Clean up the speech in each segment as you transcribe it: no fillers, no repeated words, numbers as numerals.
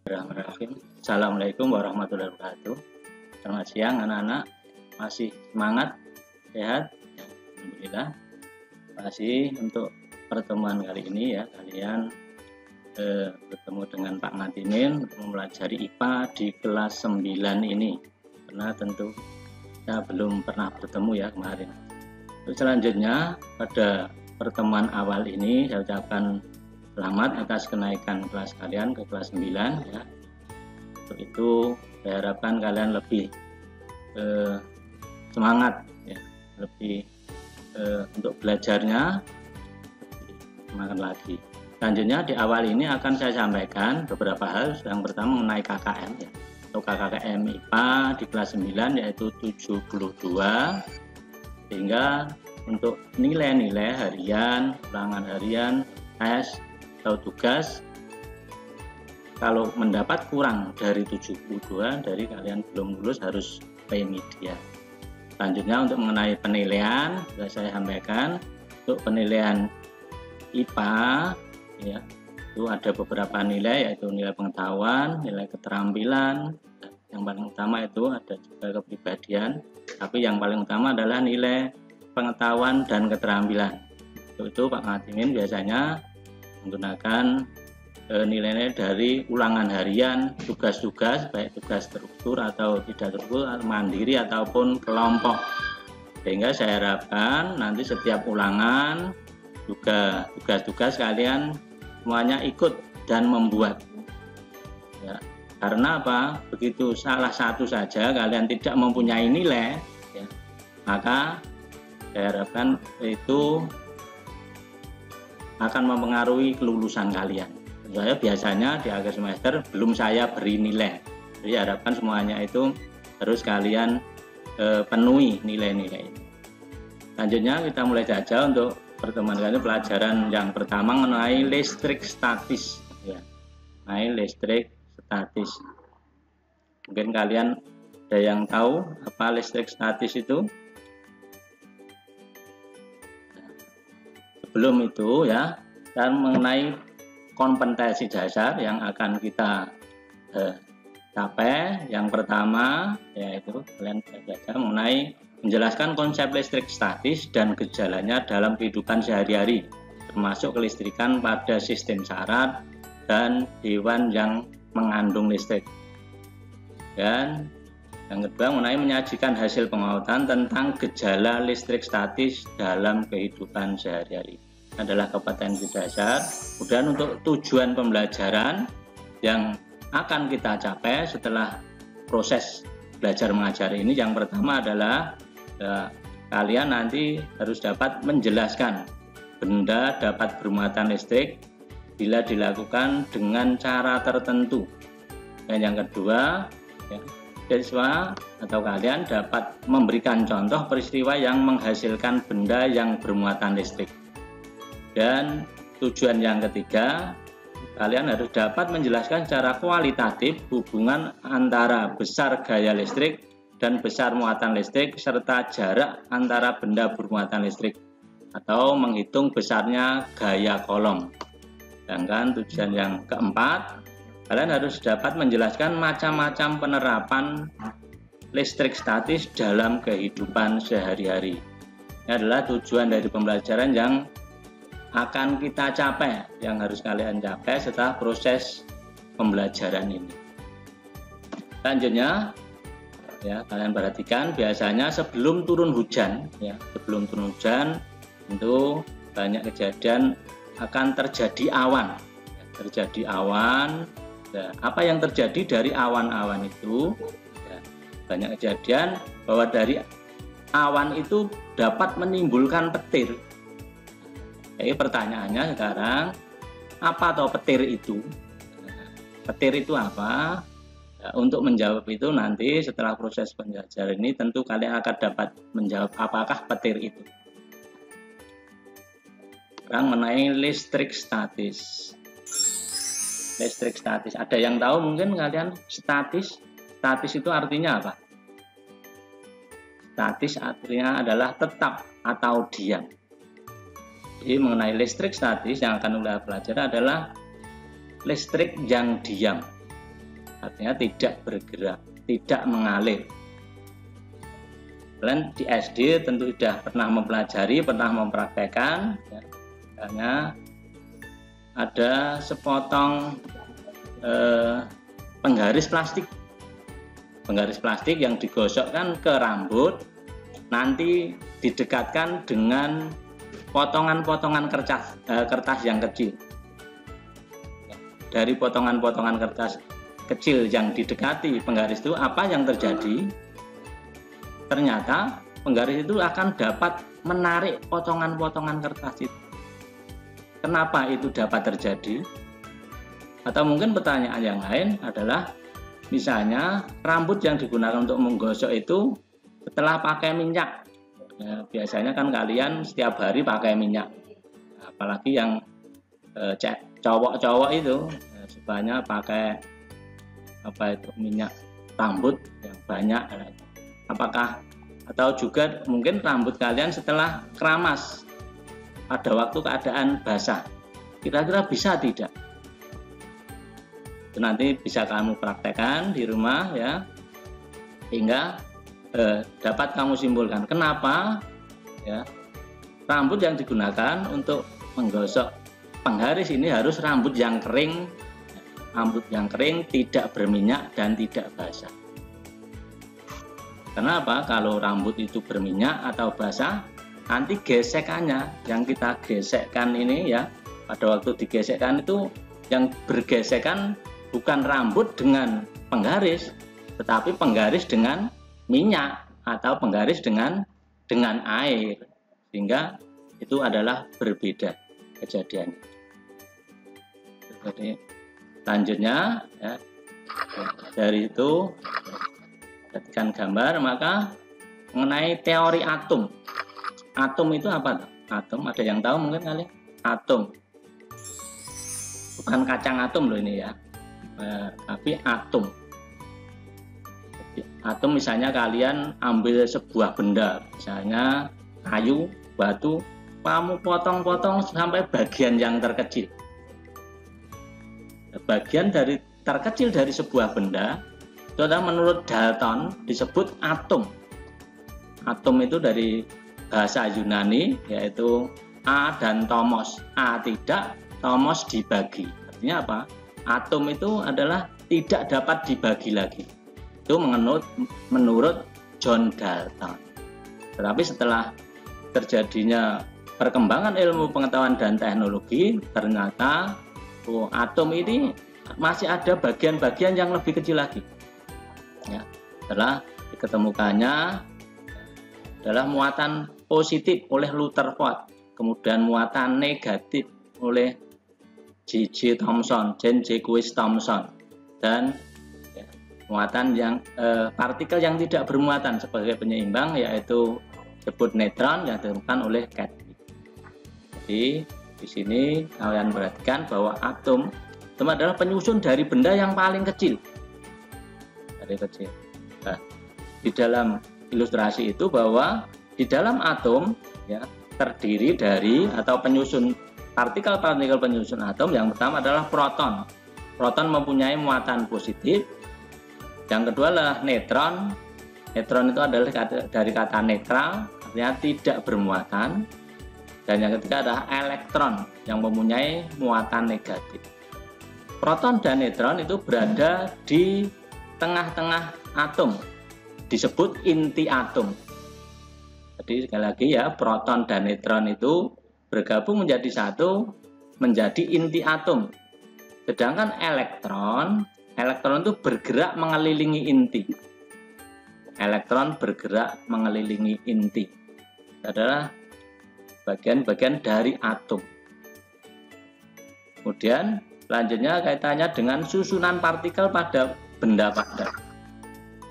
Bismillahirrahmanirrahim. Assalamualaikum warahmatullahi wabarakatuh. Selamat siang anak-anak. Masih semangat, sehat? Alhamdulillah. Masih untuk pertemuan kali ini ya, kalian bertemu dengan Pak Ngatimin untuk mempelajari IPA di kelas 9 ini. Karena tentu kita belum pernah bertemu ya kemarin. Terus selanjutnya pada pertemuan awal ini saya ucapkan selamat atas kenaikan kelas kalian ke kelas 9 ya. Untuk itu saya harapkan kalian lebih semangat ya, lebih untuk belajarnya lebih semangat lagi. Selanjutnya di awal ini akan saya sampaikan beberapa hal. Yang pertama mengenai KKM ya. Untuk KKM IPA di kelas 9 yaitu 72, sehingga untuk nilai-nilai harian, ulangan harian, tes atau tugas, kalau mendapat kurang dari 72 dari kalian belum lulus harus remedial. Selanjutnya untuk mengenai penilaian sudah saya sampaikan. Untuk penilaian IPA ya, itu ada beberapa nilai, yaitu nilai pengetahuan, nilai keterampilan. Yang paling utama itu ada juga kepribadian, tapi yang paling utama adalah nilai pengetahuan dan keterampilan. Untuk itu Pak Ngatimin biasanya menggunakan nilai-nilai dari ulangan harian, tugas-tugas, baik tugas terstruktur atau tidak terstruktur, mandiri ataupun kelompok. Sehingga saya harapkan nanti setiap ulangan juga tugas-tugas kalian semuanya ikut dan membuat ya. Karena apa? Begitu salah satu saja kalian tidak mempunyai nilai ya, maka saya harapkan itu akan mempengaruhi kelulusan kalian. Saya biasanya di akhir semester belum saya beri nilai. Jadi harapkan semuanya itu harus kalian penuhi nilai-nilai ini. Selanjutnya kita mulai saja untuk pertemuan kali ini. Pelajaran yang pertama mengenai listrik statis ya. Mengenai listrik statis. Mungkin kalian ada yang tahu apa listrik statis itu? Sebelum itu ya, dan mengenai kompetensi dasar yang akan kita capai. Yang pertama yaitu kalian belajar mengenai menjelaskan konsep listrik statis dan gejalanya dalam kehidupan sehari-hari, termasuk kelistrikan pada sistem syarat dan hewan yang mengandung listrik. Dan yang kedua mengenai menyajikan hasil pengamatan tentang gejala listrik statis dalam kehidupan sehari-hari. Adalah kompetensi dasar. Kemudian untuk tujuan pembelajaran yang akan kita capai setelah proses belajar mengajar ini, yang pertama adalah kalian nanti harus dapat menjelaskan benda dapat bermuatan listrik bila dilakukan dengan cara tertentu. Dan yang kedua ya, siswa atau kalian dapat memberikan contoh peristiwa yang menghasilkan benda yang bermuatan listrik. Dan tujuan yang ketiga, kalian harus dapat menjelaskan secara kualitatif hubungan antara besar gaya listrik dan besar muatan listrik serta jarak antara benda bermuatan listrik, atau menghitung besarnya gaya kolom. Sedangkan tujuan yang keempat, kalian harus dapat menjelaskan macam-macam penerapan listrik statis dalam kehidupan sehari-hari. Ini adalah tujuan dari pembelajaran yang akan kita capai, yang harus kalian capai setelah proses pembelajaran ini. Selanjutnya ya, kalian perhatikan biasanya sebelum turun hujan ya, sebelum turun hujan tentu banyak kejadian akan terjadi awan ya, terjadi awan. Nah, apa yang terjadi dari awan-awan itu ya, banyak kejadian bahwa dari awan itu dapat menimbulkan petir. Jadi pertanyaannya sekarang, apa atau petir itu? Petir itu apa? Ya, untuk menjawab itu nanti setelah proses pembelajaran ini tentu kalian akan dapat menjawab apakah petir itu. Sekarang mengenai listrik statis. Listrik statis, ada yang tahu mungkin kalian statis? Statis itu artinya apa? Statis artinya adalah tetap atau diam. Jadi mengenai listrik statis yang akan kita pelajari adalah listrik yang diam. artinya tidak bergerak, tidak mengalir. Kalian di SD tentu sudah pernah mempelajari, pernah mempraktekkan, ya. Misalnya ada sepotong penggaris plastik yang digosokkan ke rambut, nanti didekatkan dengan potongan-potongan kertas yang kecil. Dari potongan-potongan kertas kecil yang didekati penggaris itu, apa yang terjadi? Ternyata penggaris itu akan dapat menarik potongan-potongan kertas itu. Kenapa itu dapat terjadi? Atau mungkin pertanyaan yang lain adalah, misalnya rambut yang digunakan untuk menggosok itu setelah pakai minyak, ya, biasanya kan kalian setiap hari pakai minyak, apalagi yang cowok-cowok itu sebanyak pakai minyak rambut yang banyak. Apakah atau juga mungkin rambut kalian setelah keramas pada waktu keadaan basah, kira-kira bisa tidak? Itu nanti bisa kamu praktekkan di rumah, ya, hingga dapat kamu simpulkan kenapa, ya, rambut yang digunakan untuk menggosok penggaris ini harus rambut yang kering, tidak berminyak dan tidak basah. Kenapa? Kalau rambut itu berminyak atau basah, nanti gesekannya yang kita gesekkan ini, ya, pada waktu digesekkan itu yang bergesekan bukan rambut dengan penggaris, tetapi penggaris dengan minyak atau penggaris dengan air, sehingga itu adalah berbeda kejadiannya. Jadi lanjutnya, ya, dari itu jadikan gambar, maka mengenai teori atom. Atom itu apa? Atom, ada yang tahu mungkin kalian? Atom bukan kacang atom loh ini, ya, tapi atom. Atom misalnya kalian ambil sebuah benda, misalnya kayu, batu, kamu potong-potong sampai bagian yang terkecil. Bagian dari terkecil dari sebuah benda itu adalah menurut Dalton disebut atom. Atom itu dari bahasa Yunani, yaitu a dan tomos. A tidak, tomos dibagi. Artinya apa? Atom itu adalah tidak dapat dibagi lagi. Itu menurut John Dalton. Tetapi setelah terjadinya perkembangan ilmu pengetahuan dan teknologi, ternyata atom ini masih ada bagian-bagian yang lebih kecil lagi. Ya, setelah diketemukannya adalah muatan positif oleh Rutherford, kemudian muatan negatif oleh J.J. Thomson, James Jacques Thomson, dan ya, muatan yang partikel yang tidak bermuatan sebagai penyeimbang, yaitu disebut neutron, yang ditemukan oleh Chadwick. Jadi di sini kalian perhatikan bahwa atom adalah penyusun dari benda yang paling kecil. Nah, di dalam ilustrasi itu bahwa di dalam atom, ya, terdiri dari atau penyusun partikel-partikel penyusun atom yang pertama adalah proton. Proton mempunyai muatan positif. Yang kedua adalah neutron. Neutron itu adalah dari kata netral, artinya tidak bermuatan. Dan yang ketiga adalah elektron yang mempunyai muatan negatif. Proton dan neutron itu berada di tengah-tengah atom, disebut inti atom. Jadi sekali lagi, ya, proton dan neutron itu bergabung menjadi satu, menjadi inti atom. Sedangkan elektron itu bergerak mengelilingi inti. Elektron bergerak mengelilingi inti. Itu adalah bagian-bagian dari atom. Kemudian selanjutnya kaitannya dengan susunan partikel pada benda padat.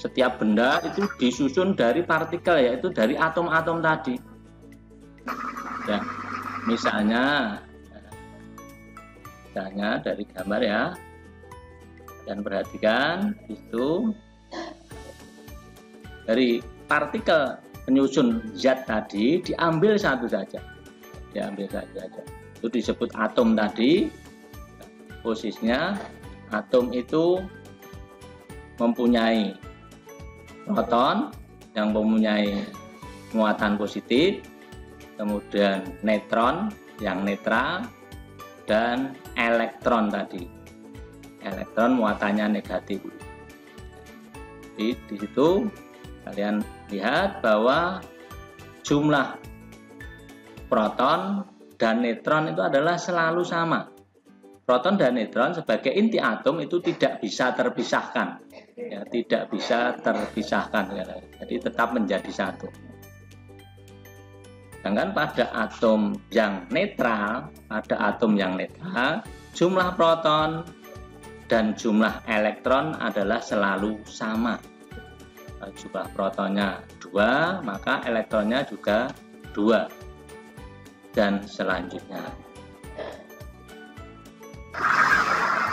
Setiap benda itu disusun dari partikel, yaitu dari atom-atom tadi. Ya, misalnya dari gambar, ya, dan perhatikan itu dari partikel penyusun zat tadi diambil satu saja, itu disebut atom tadi. Posisinya atom itu mempunyai proton yang mempunyai muatan positif, kemudian neutron yang netral, dan elektron tadi. Elektron muatannya negatif. Jadi di situ kalian lihat bahwa jumlah proton dan neutron itu adalah selalu sama. Proton dan neutron sebagai inti atom itu tidak bisa terpisahkan, ya, tidak bisa terpisahkan, ya. Jadi tetap menjadi satu. Sedangkan pada atom yang netral, jumlah proton dan jumlah elektron adalah selalu sama. Kalau jumlah protonnya 2, maka elektronnya juga 2, dan selanjutnya.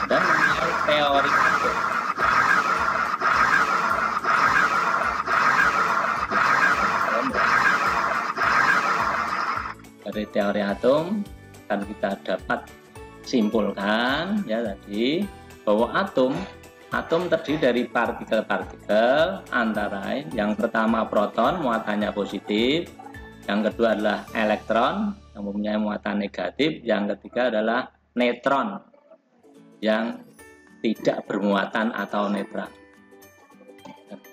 Dan mengenai teori atom. Dari teori atom kan kita dapat simpulkan ya tadi bahwa atom terdiri dari partikel-partikel antara lain yang pertama proton muatannya positif, yang kedua adalah elektron yang mempunyai muatan negatif, yang ketiga adalah neutron yang tidak bermuatan atau netral.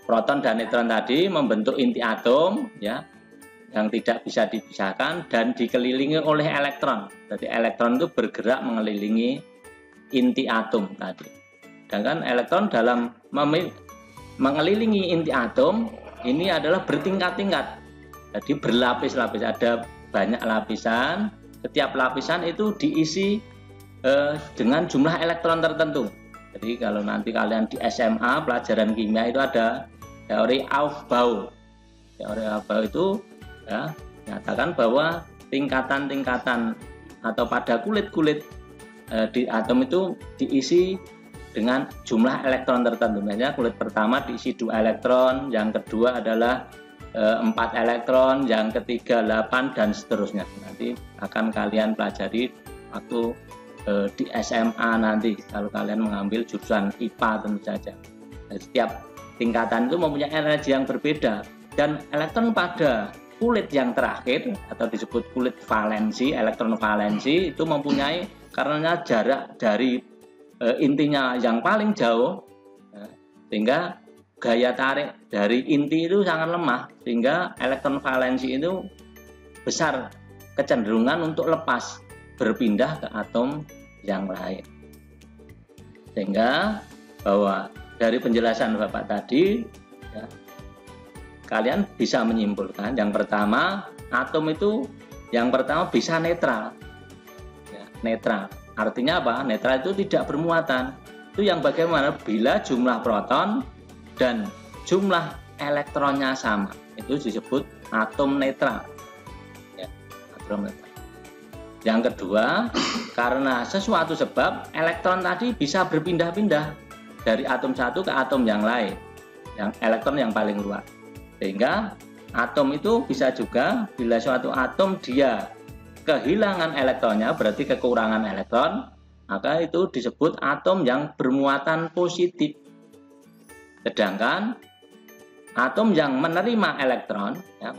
Proton dan neutron tadi membentuk inti atom ya, yang tidak bisa dipisahkan dan dikelilingi oleh elektron. Jadi elektron itu bergerak mengelilingi inti atom tadi. Sedangkan elektron dalam mengelilingi inti atom ini adalah bertingkat-tingkat. Jadi berlapis-lapis, ada banyak lapisan. Setiap lapisan itu diisi dengan jumlah elektron tertentu. Jadi kalau nanti kalian di SMA pelajaran kimia itu ada teori Aufbau. Teori Aufbau itu ya, menyatakan bahwa tingkatan-tingkatan atau pada kulit-kulit di atom itu diisi dengan jumlah elektron tertentu. Misalnya kulit pertama diisi 2 elektron, yang kedua adalah 4 elektron, yang ketiga 8, dan seterusnya. Nanti akan kalian pelajari waktu di SMA nanti kalau kalian mengambil jurusan IPA tentu saja. Setiap tingkatan itu mempunyai energi yang berbeda, dan elektron pada kulit yang terakhir atau disebut kulit valensi, elektron valensi itu mempunyai, karena jarak dari intinya yang paling jauh sehingga gaya tarik dari inti itu sangat lemah, sehingga elektron valensi itu besar kecenderungan untuk lepas berpindah ke atom yang lain. Sehingga bahwa dari penjelasan Bapak tadi ya, kalian bisa menyimpulkan yang pertama, atom itu yang pertama bisa netral ya, netral artinya apa? Netral itu tidak bermuatan. Itu yang bagaimana bila jumlah proton dan jumlah elektronnya sama, itu disebut atom netral ya, atom netral. Yang kedua, karena sesuatu sebab elektron tadi bisa berpindah-pindah dari atom satu ke atom yang lain, yang elektron yang paling luas. Sehingga atom itu bisa juga bila suatu atom dia kehilangan elektronnya, berarti kekurangan elektron, maka itu disebut atom yang bermuatan positif. Sedangkan atom yang menerima elektron, ya,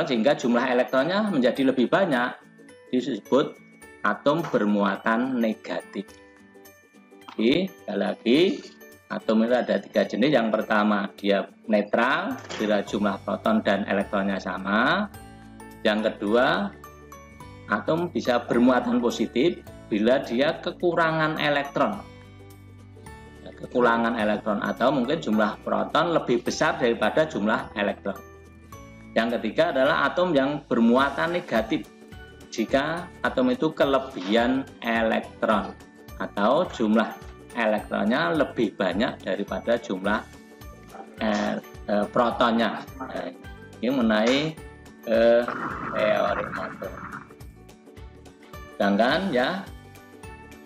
sehingga jumlah elektronnya menjadi lebih banyak, disebut atom bermuatan negatif. Jadi, sekali lagi, atom itu ada 3 jenis. Yang pertama, dia netral bila jumlah proton dan elektronnya sama. Yang kedua, atom bisa bermuatan positif bila dia kekurangan elektron. Kekurangan elektron atau mungkin jumlah proton lebih besar daripada jumlah elektron. Yang ketiga adalah atom yang bermuatan negatif, jika atom itu kelebihan elektron atau jumlah elektronnya lebih banyak daripada jumlah protonnya. Ini mengenai teori atom. Sedangkan ya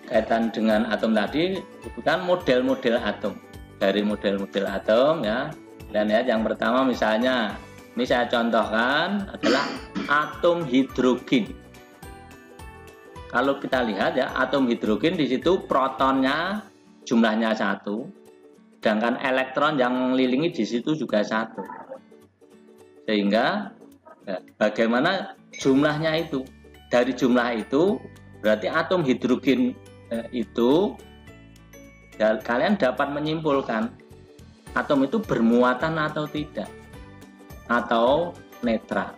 kaitan dengan atom tadi bukan model-model atom. Dari model-model atom ya, dan lihat yang pertama misalnya ini saya contohkan adalah atom hidrogen. Kalau kita lihat ya, atom hidrogen di situ protonnya jumlahnya 1, sedangkan elektron yang mengelilingi di situ juga satu. Sehingga bagaimana jumlahnya itu? Dari jumlah itu berarti atom hidrogen itu kalian dapat menyimpulkan atom itu bermuatan atau tidak, atau netral.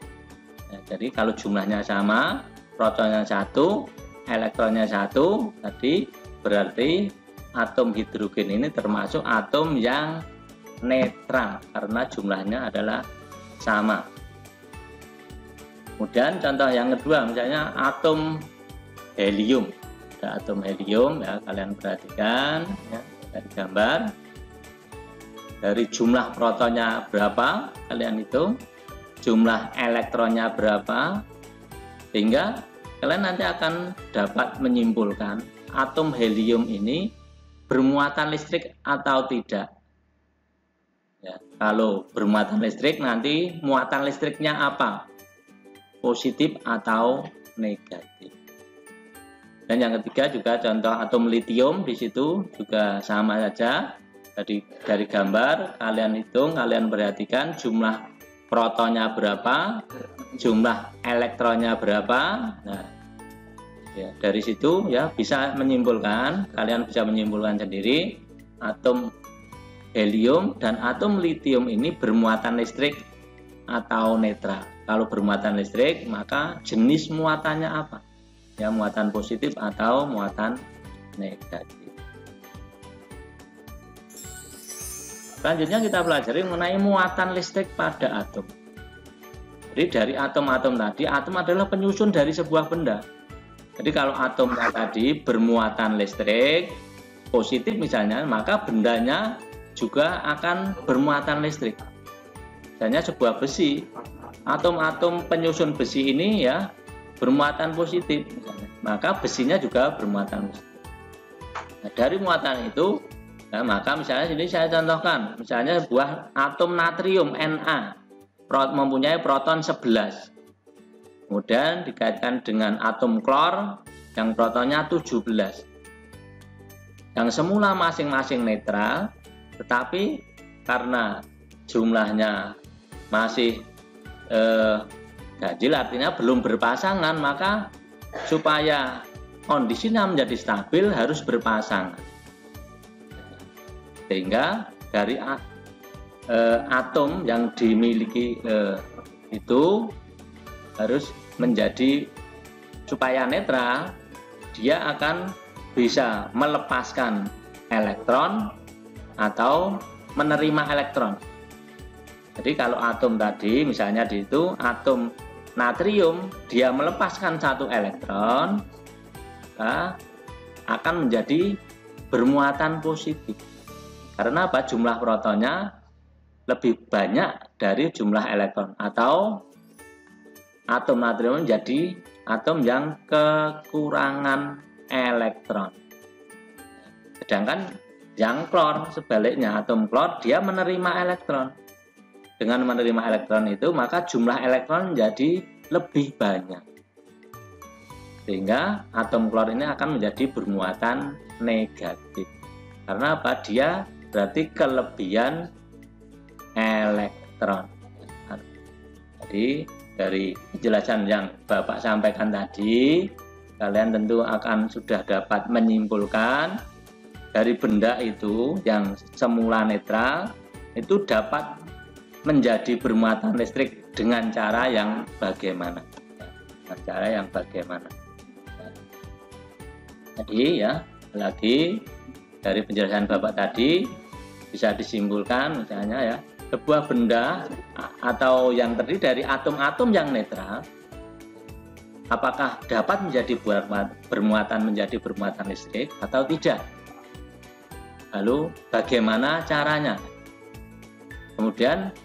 Jadi kalau jumlahnya sama, protonnya satu, elektronnya satu, tadi berarti atom hidrogen ini termasuk atom yang netral karena jumlahnya adalah sama. Kemudian contoh yang kedua, misalnya atom helium. Ada atom helium, ya kalian perhatikan ya, dari gambar. Dari jumlah protonnya berapa, kalian hitung. Jumlah elektronnya berapa, sehingga kalian nanti akan dapat menyimpulkan atom helium ini bermuatan listrik atau tidak. Ya, kalau bermuatan listrik nanti muatan listriknya apa? Positif atau negatif. Dan yang ketiga juga contoh atom litium, di situ juga sama saja. Dari gambar kalian hitung, kalian perhatikan jumlah protonnya berapa, jumlah elektronnya berapa. Nah, ya, dari situ ya bisa menyimpulkan, kalian bisa menyimpulkan sendiri atom helium dan atom litium ini bermuatan listrik atau netral. Kalau bermuatan listrik maka jenis muatannya apa? Ya, muatan positif atau muatan negatif. Selanjutnya kita pelajari mengenai muatan listrik pada atom. Jadi dari atom-atom tadi, atom adalah penyusun dari sebuah benda. Jadi kalau atomnya tadi bermuatan listrik positif misalnya, maka bendanya juga akan bermuatan listrik. Misalnya sebuah besi, atom-atom penyusun besi ini ya bermuatan positif, misalnya, maka besinya juga bermuatan listrik. Nah, dari muatan itu, nah, maka misalnya sini saya contohkan, misalnya sebuah atom natrium Na mempunyai proton 11. Kemudian dikaitkan dengan atom klor yang protonnya 17. Yang semula masing-masing netral, tetapi karena jumlahnya masih ganjil, artinya belum berpasangan, maka supaya kondisinya menjadi stabil harus berpasangan. Sehingga dari atom yang dimiliki itu harus menjadi, supaya netral, dia akan bisa melepaskan elektron atau menerima elektron. Jadi kalau atom tadi misalnya di itu atom natrium, dia melepaskan satu elektron, maka akan menjadi bermuatan positif. Karena apa? Jumlah protonnya lebih banyak dari jumlah elektron, atau atom natrium menjadi atom yang kekurangan elektron. Sedangkan yang klor sebaliknya, atom klor dia menerima elektron. Dengan menerima elektron itu maka jumlah elektron menjadi lebih banyak. Sehingga atom klor ini akan menjadi bermuatan negatif. Karena apa? Dia berarti kelebihan elektron. Jadi dari penjelasan yang Bapak sampaikan tadi, kalian tentu akan sudah dapat menyimpulkan dari benda itu yang semula netral itu dapat menjadi bermuatan listrik dengan cara yang bagaimana. Dengan cara yang bagaimana. Jadi ya, lagi dari penjelasan Bapak tadi bisa disimpulkan misalnya ya, sebuah benda atau yang terdiri dari atom-atom yang netral, apakah dapat menjadi bermuatan listrik atau tidak? Lalu bagaimana caranya? Kemudian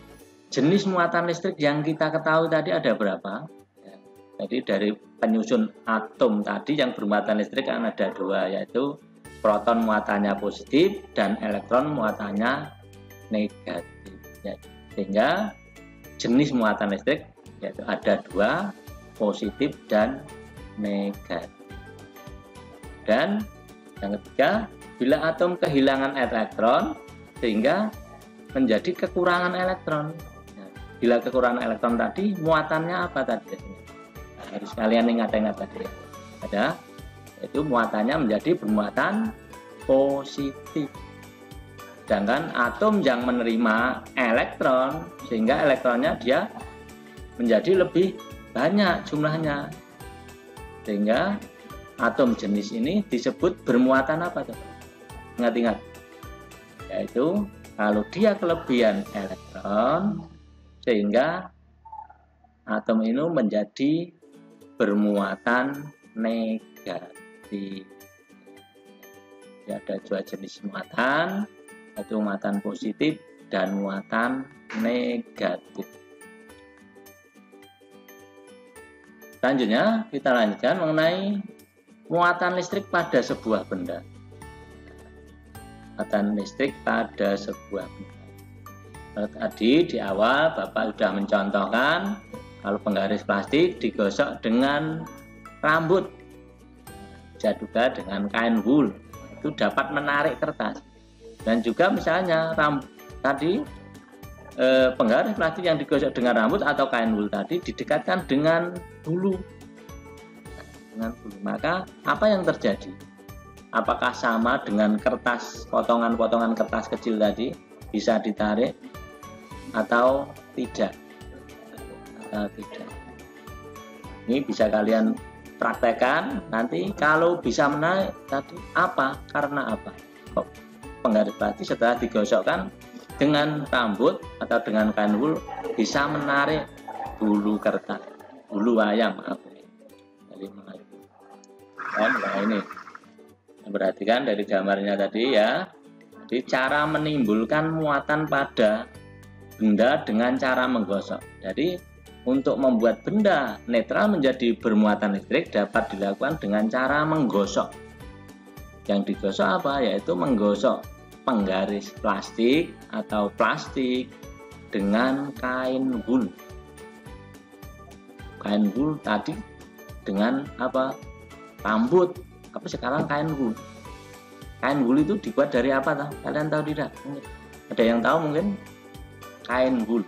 jenis muatan listrik yang kita ketahui tadi ada berapa? Jadi dari penyusun atom tadi yang bermuatan listrik kan ada dua, yaitu proton muatannya positif dan elektron muatannya negatif. Ya, sehingga jenis muatan listrik yaitu ada dua, positif dan negatif. Dan yang ketiga, bila atom kehilangan elektron, sehingga menjadi kekurangan elektron. Nah, bila kekurangan elektron tadi, muatannya apa tadi? Nah, harus kalian ingat-ingat tadi. Ada, itu muatannya menjadi bermuatan positif. Sedangkan atom yang menerima elektron, sehingga elektronnya dia menjadi lebih banyak jumlahnya. Sehingga atom jenis ini disebut bermuatan apa? Ingat-ingat. Yaitu kalau dia kelebihan elektron, sehingga atom ini menjadi bermuatan negatif. Ada dua jenis muatan, yaitu muatan positif dan muatan negatif. Selanjutnya kita lanjutkan mengenai muatan listrik pada sebuah benda. Muatan listrik pada sebuah benda. Tadi di awal Bapak sudah mencontohkan kalau penggaris plastik digosok dengan rambut, bisa juga dengan kain wool, itu dapat menarik kertas. Dan juga misalnya tadi penggaris plastik yang digosok dengan rambut atau kain wool tadi didekatkan dengan bulu. Maka apa yang terjadi? Apakah sama dengan kertas, potongan-potongan kertas kecil tadi bisa ditarik atau tidak? Ini bisa kalian praktekkan nanti. Kalau bisa menarik tadi apa? Karena apa? Kok penggaris plastik setelah digosokkan dengan rambut atau dengan kain wool bisa menarik bulu kertas, bulu ayam, maaf. Nah, ini perhatikan dari gambarnya tadi ya. Jadi cara menimbulkan muatan pada benda dengan cara menggosok. Jadi untuk membuat benda netral menjadi bermuatan listrik dapat dilakukan dengan cara menggosok. Yang digosok apa? Yaitu menggosok penggaris plastik atau plastik dengan kain wool. Kain wool tadi dengan apa? Rambut. Apa sekarang kain wool? Kain wool itu dibuat dari apa? Kalian tahu tidak? Ada yang tahu mungkin? Kain wool.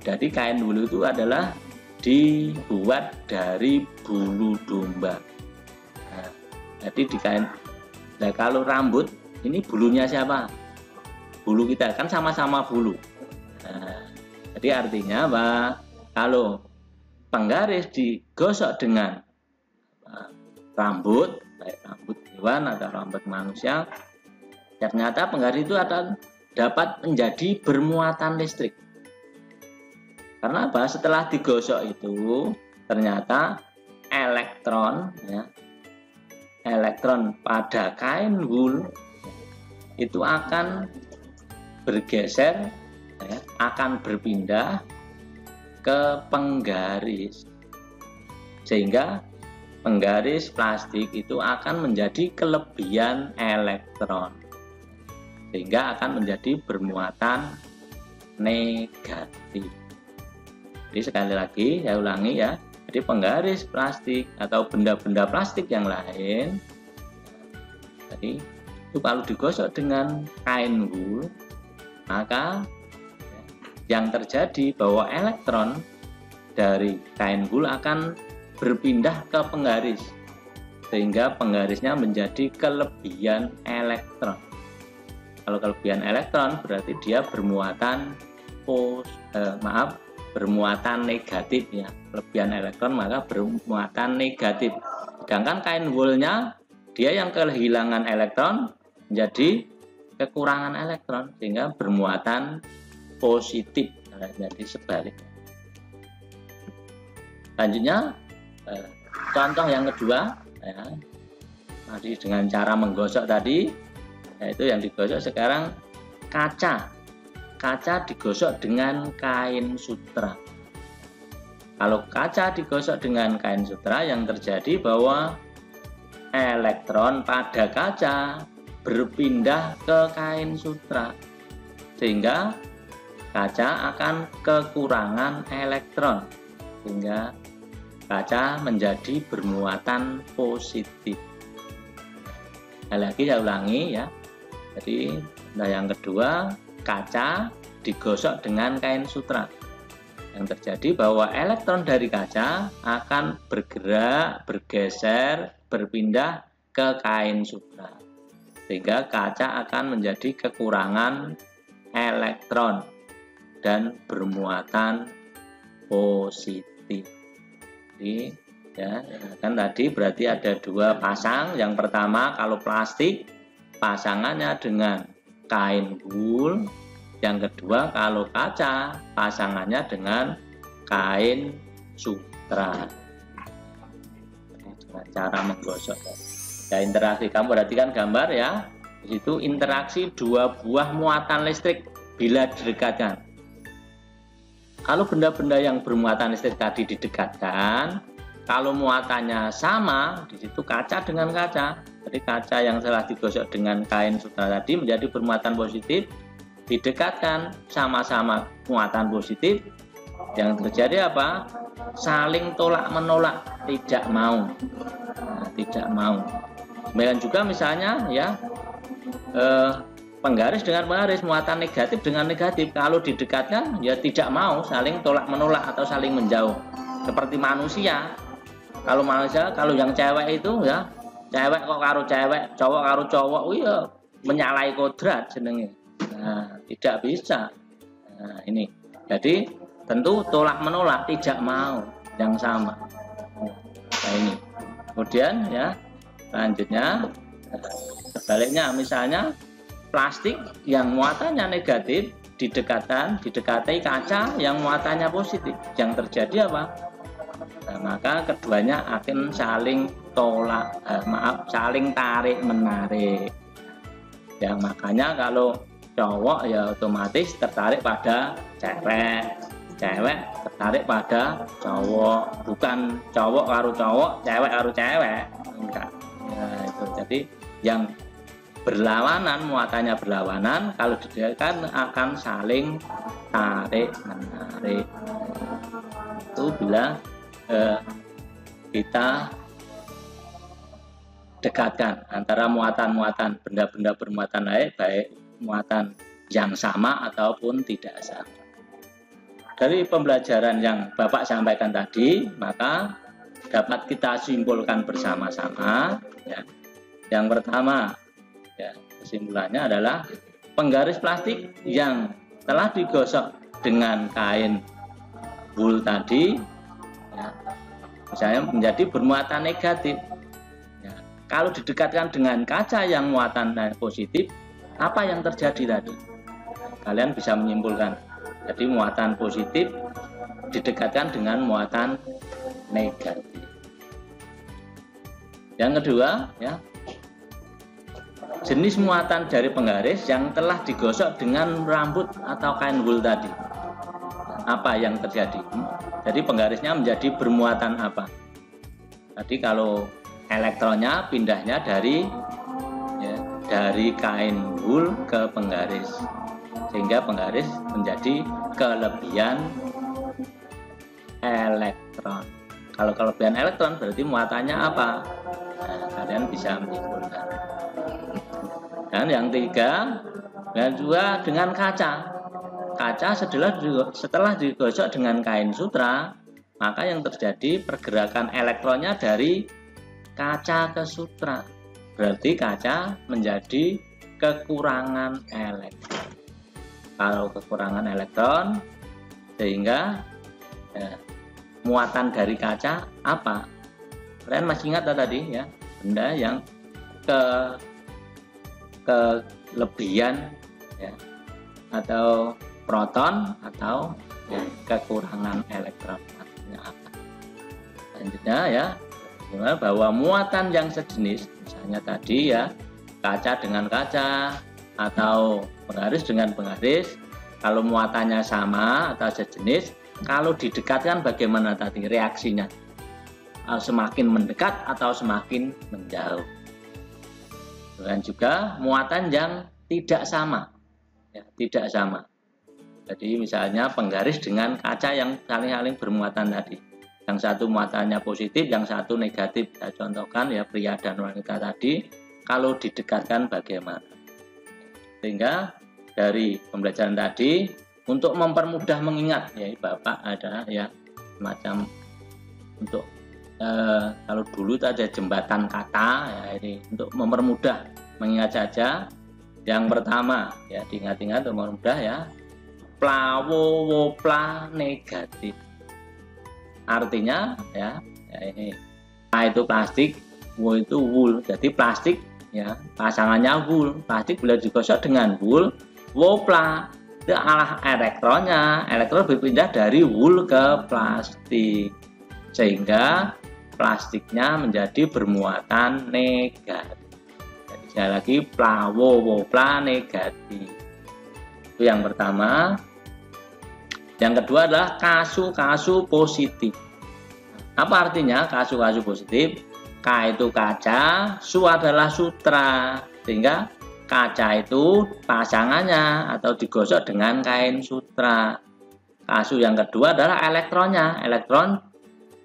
Jadi kain wool itu adalah dibuat dari bulu domba. Nah, jadi di kain. Nah, kalau rambut ini bulunya siapa? Bulu kita kan sama-sama bulu. Nah, jadi artinya apa? Kalau penggaris digosok dengan rambut, baik rambut hewan atau rambut manusia, ternyata penggaris itu akan dapat menjadi bermuatan listrik. Karena apa? Setelah digosok itu ternyata elektron pada kain wool itu akan bergeser, akan berpindah ke penggaris, sehingga penggaris plastik itu akan menjadi kelebihan elektron, sehingga akan menjadi bermuatan negatif. Jadi sekali lagi saya ulangi ya. Jadi penggaris plastik atau benda-benda plastik yang lain, jadi itu kalau digosok dengan kain wool, maka yang terjadi bahwa elektron dari kain wool akan berpindah ke penggaris, sehingga penggarisnya menjadi kelebihan elektron. Kalau kelebihan elektron berarti dia bermuatan bermuatan negatif ya. Kelebihan elektron maka bermuatan negatif. Sedangkan kain woolnya dia yang kehilangan elektron menjadi kekurangan elektron, sehingga bermuatan positif. Jadi sebaliknya. Selanjutnya contoh yang kedua ya, tadi dengan cara menggosok tadi, yaitu yang digosok sekarang kaca digosok dengan kain sutra. Kalau kaca digosok dengan kain sutra, yang terjadi bahwa elektron pada kaca berpindah ke kain sutra, sehingga kaca akan kekurangan elektron, sehingga kaca menjadi bermuatan positif. Lagi saya ulangi ya. Jadi Nah, yang kedua, kaca digosok dengan kain sutra. Yang terjadi bahwa elektron dari kaca akan bergerak, bergeser, berpindah ke kain sutra. Sehingga kaca akan menjadi kekurangan elektron dan bermuatan positif. Jadi, ya, kan tadi berarti ada dua pasang. Yang pertama, kalau plastik pasangannya dengan kain wool. Yang kedua, kalau kaca pasangannya dengan kain sutra. Dengan cara menggosok. Ya, interaksi, kamu perhatikan gambar ya. Di situ interaksi dua buah muatan listrik bila didekatkan. Kalau benda-benda yang bermuatan listrik tadi didekatkan, kalau muatannya sama, di situ kaca dengan kaca. Jadi kaca yang telah digosok dengan kain sutra tadi menjadi bermuatan positif, didekatkan sama-sama muatan positif. Yang terjadi apa? Saling tolak menolak, tidak mau. Nah, tidak mau. Kemudian juga misalnya ya penggaris dengan penggaris, muatan negatif dengan negatif, kalau didekatkan ya tidak mau, saling tolak menolak atau saling menjauh. Seperti manusia, kalau manusia, kalau yang cewek itu ya cewek kok karo cewek, cowok karo cowok, ya menyalahi kodrat jenenge. Nah, tidak bisa. Nah, ini jadi tentu tolak menolak, tidak mau yang sama. Nah, ini kemudian ya selanjutnya sebaliknya, misalnya plastik yang muatannya negatif didekati kaca yang muatannya positif. Yang terjadi apa? Nah, maka keduanya akan saling saling tarik menarik. Ya, makanya kalau cowok ya otomatis tertarik pada cewek, cewek tertarik pada cowok, bukan cowok karo cowok, cewek karo cewek. Enggak. Ya, itu. Jadi yang berlawanan, muatannya berlawanan, kalau didekatkan akan saling tarik menarik. Itu bila kita dekatkan antara muatan-muatan benda-benda bermuatan lain, baik muatan yang sama ataupun tidak sama. Dari pembelajaran yang Bapak sampaikan tadi, maka dapat kita simpulkan bersama-sama ya. Yang pertama ya, kesimpulannya adalah penggaris plastik yang telah digosok dengan kain wool tadi ya, misalnya menjadi bermuatan negatif ya. Kalau didekatkan dengan kaca yang muatan positif, apa yang terjadi tadi? Kalian bisa menyimpulkan. Jadi muatan positif didekatkan dengan muatan negatif. Yang kedua ya, jenis muatan dari penggaris yang telah digosok dengan rambut atau kain wool tadi. Apa yang terjadi? Jadi penggarisnya menjadi bermuatan apa? Tadi kalau elektronnya pindahnya dari kain wool ke penggaris, sehingga penggaris menjadi kelebihan elektron. Kalau kelebihan elektron berarti muatannya apa? Nah, kalian bisa menyimpulkan. Dan yang ketiga, dan juga dengan kaca. Kaca setelah digosok dengan kain sutra, maka yang terjadi pergerakan elektronnya dari kaca ke sutra. Berarti kaca menjadi kekurangan elektron. Kalau kekurangan elektron, sehingga muatan dari kaca apa? Kalian masih ingat tadi ya, benda yang kelebihan ya, atau proton atau ya, kekurangan elektron. Artinya apa? Selanjutnya ya, bahwa muatan yang sejenis, misalnya tadi ya kaca dengan kaca atau penggaris dengan penggaris, kalau muatannya sama atau sejenis, kalau didekatkan bagaimana tadi reaksinya? Semakin mendekat atau semakin menjauh. Dan juga muatan yang tidak sama, ya, tidak sama. Jadi misalnya penggaris dengan kaca yang saling-saling bermuatan tadi. Yang satu muatannya positif, yang satu negatif. Saya contohkan ya pria dan wanita tadi, kalau didekatkan bagaimana. Sehingga dari pembelajaran tadi untuk mempermudah mengingat, ya Bapak ada ya semacam untuk kalau dulu itu ada jembatan kata ya, ini untuk mempermudah mengingat saja. Yang pertama ya diingat-ingat untuk mempermudah ya, plawowopla negatif. Artinya ya ini itu plastik, wo itu wool. Jadi plastik ya pasangannya wool. Plastik bila digosok dengan wool, wopla itu arah elektronnya, elektron berpindah dari wool ke plastik, sehingga plastiknya menjadi bermuatan negatif. Jadi sekali lagi plawowopla negatif. Itu yang pertama. Yang kedua adalah kasu-kasu positif. Apa artinya kasu-kasu positif? K itu kaca, su adalah sutra, sehingga kaca itu pasangannya atau digosok dengan kain sutra. Kasu yang kedua adalah elektronnya. Elektron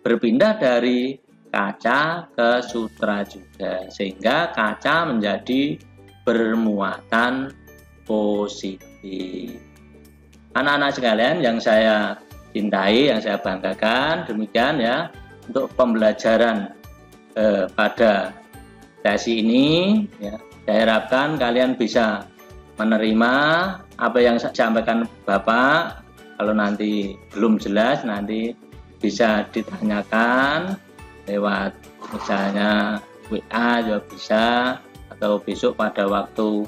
berpindah dari kaca ke sutra juga, sehingga kaca menjadi bermuatan positif. Anak-anak sekalian yang saya cintai, yang saya banggakan, demikian ya untuk pembelajaran pada sesi ini ya. Saya harapkan kalian bisa menerima apa yang saya sampaikan Bapak. Kalau nanti belum jelas, nanti bisa ditanyakan lewat misalnya WA juga bisa, atau besok pada waktu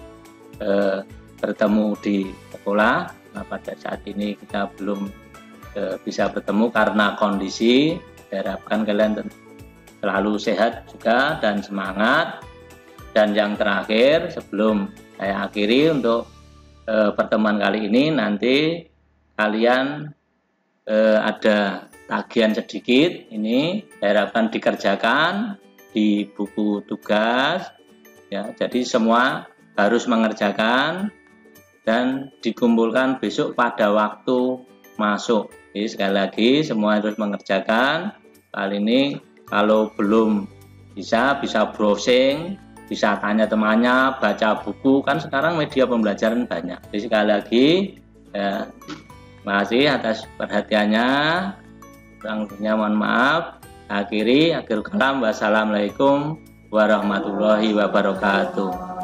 bertemu di sekolah. Nah, pada saat ini kita belum bisa bertemu karena kondisi. Saya harapkan kalian selalu sehat juga dan semangat. Dan yang terakhir, sebelum saya akhiri untuk pertemuan kali ini, nanti kalian ada tagihan sedikit. Ini saya harapkan dikerjakan di buku tugas. Ya, jadi semua harus mengerjakan dan dikumpulkan besok pada waktu masuk. Jadi sekali lagi semua harus mengerjakan. Kali ini kalau belum bisa browsing, bisa tanya temannya, baca buku, kan sekarang media pembelajaran banyak. Jadi sekali lagi ya, terima kasih atas perhatiannya. Kurang lebihnya mohon maaf. Akhir kalam, wassalamualaikum warahmatullahi wabarakatuh.